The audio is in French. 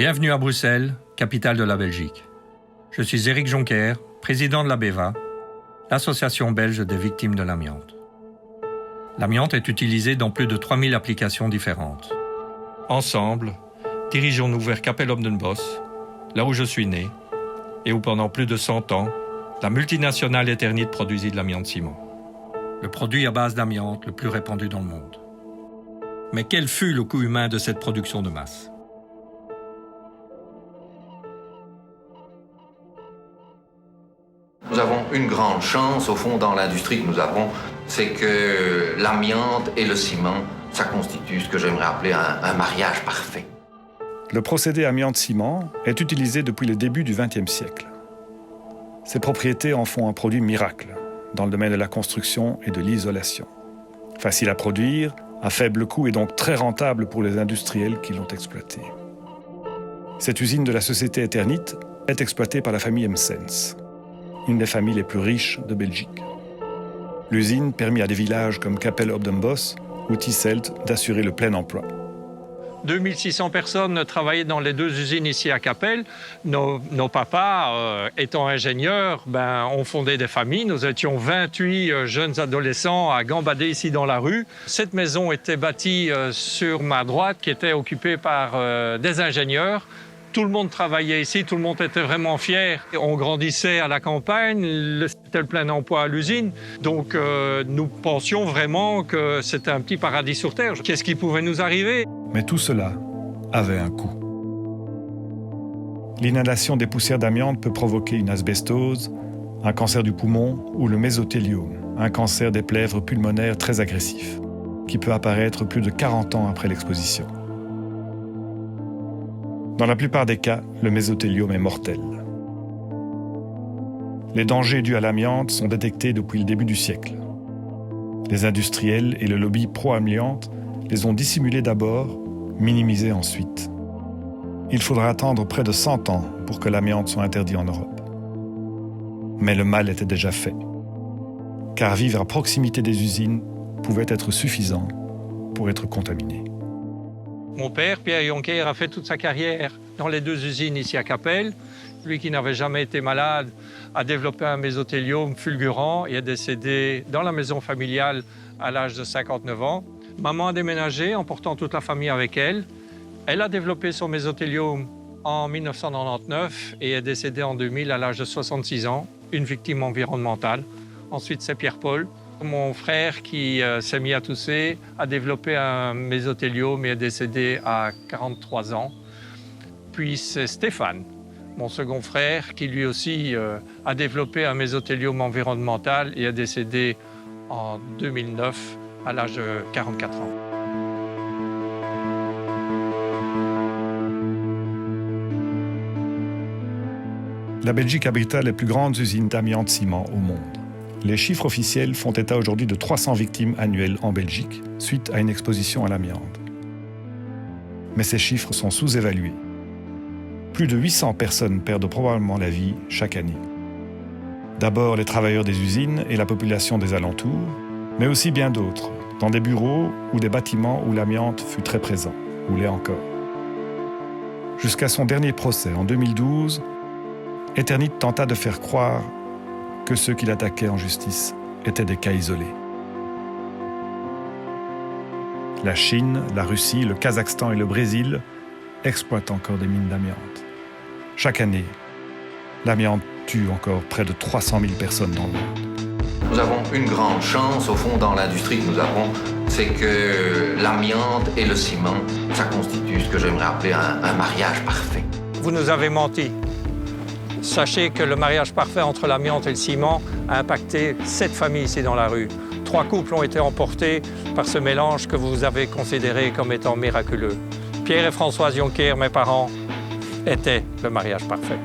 Bienvenue à Bruxelles, capitale de la Belgique. Je suis Éric Jonker, président de l'ABEVA, l'association belge des victimes de l'amiante. L'amiante est utilisée dans plus de 3000 applications différentes. Ensemble, dirigeons-nous vers Cappel-Obdenbosch, là où je suis né, et où pendant plus de 100 ans, la multinationale Eternit produisit de l'amiante ciment. Le produit à base d'amiante le plus répandu dans le monde. Mais quel fut le coût humain de cette production de masse ? Nous avons une grande chance, au fond, dans l'industrie que nous avons, c'est que l'amiante et le ciment, ça constitue ce que j'aimerais appeler un mariage parfait. Le procédé amiante-ciment est utilisé depuis le début du XXe siècle. Ses propriétés en font un produit miracle dans le domaine de la construction et de l'isolation. Facile à produire, à faible coût et donc très rentable pour les industriels qui l'ont exploité. Cette usine de la société Eternit est exploitée par la famille Emsens, une des familles les plus riches de Belgique. L'usine permit à des villages comme Cappel-Obdenbosch ou Tisselt d'assurer le plein emploi. 2600 personnes travaillaient dans les deux usines ici à Cappel. Nos papas, étant ingénieurs, ont fondé des familles. Nous étions 28 jeunes adolescents à gambader ici dans la rue. Cette maison était bâtie sur ma droite, qui était occupée par des ingénieurs. Tout le monde travaillait ici, tout le monde était vraiment fier. On grandissait à la campagne, c'était le plein emploi à l'usine. Donc nous pensions vraiment que c'était un petit paradis sur Terre. Qu'est-ce qui pouvait nous arriver ? Mais tout cela avait un coût. L'inhalation des poussières d'amiante peut provoquer une asbestose, un cancer du poumon ou le mésothéliome, un cancer des plèvres pulmonaires très agressif, qui peut apparaître plus de 40 ans après l'exposition. Dans la plupart des cas, le mésothéliome est mortel. Les dangers dus à l'amiante sont détectés depuis le début du siècle. Les industriels et le lobby pro-amiante les ont dissimulés d'abord, minimisés ensuite. Il faudra attendre près de 100 ans pour que l'amiante soit interdit en Europe. Mais le mal était déjà fait, car vivre à proximité des usines pouvait être suffisant pour être contaminé. Mon père, Pierre Jonker, a fait toute sa carrière dans les deux usines ici à Cappel. Lui qui n'avait jamais été malade a développé un mésothéliome fulgurant et est décédé dans la maison familiale à l'âge de 59 ans. Maman a déménagé en portant toute la famille avec elle. Elle a développé son mésothéliome en 1999 et est décédée en 2000 à l'âge de 66 ans, une victime environnementale. Ensuite, c'est Pierre-Paul. Mon frère qui s'est mis à tousser a développé un mésothéliome et est décédé à 43 ans. Puis c'est Stéphane, mon second frère, qui lui aussi a développé un mésothéliome environnemental et est décédé en 2009 à l'âge de 44 ans. La Belgique abrita les plus grandes usines d'amiante-ciment au monde. Les chiffres officiels font état aujourd'hui de 300 victimes annuelles en Belgique suite à une exposition à l'amiante. Mais ces chiffres sont sous-évalués. Plus de 800 personnes perdent probablement la vie chaque année. D'abord les travailleurs des usines et la population des alentours, mais aussi bien d'autres, dans des bureaux ou des bâtiments où l'amiante fut très présent, ou l'est encore. Jusqu'à son dernier procès en 2012, Eternit tenta de faire croire que ceux qui l'attaquaient en justice étaient des cas isolés. La Chine, la Russie, le Kazakhstan et le Brésil exploitent encore des mines d'amiante. Chaque année, l'amiante tue encore près de 300 000 personnes dans le monde. Nous avons une grande chance, au fond, dans l'industrie que nous avons, c'est que l'amiante et le ciment, ça constitue ce que j'aimerais appeler un mariage parfait. Vous nous avez menti. Sachez que le mariage parfait entre l'amiante et le ciment a impacté 7 familles ici dans la rue. 3 couples ont été emportés par ce mélange que vous avez considéré comme étant miraculeux. Pierre et Françoise Jonker, mes parents, étaient le mariage parfait.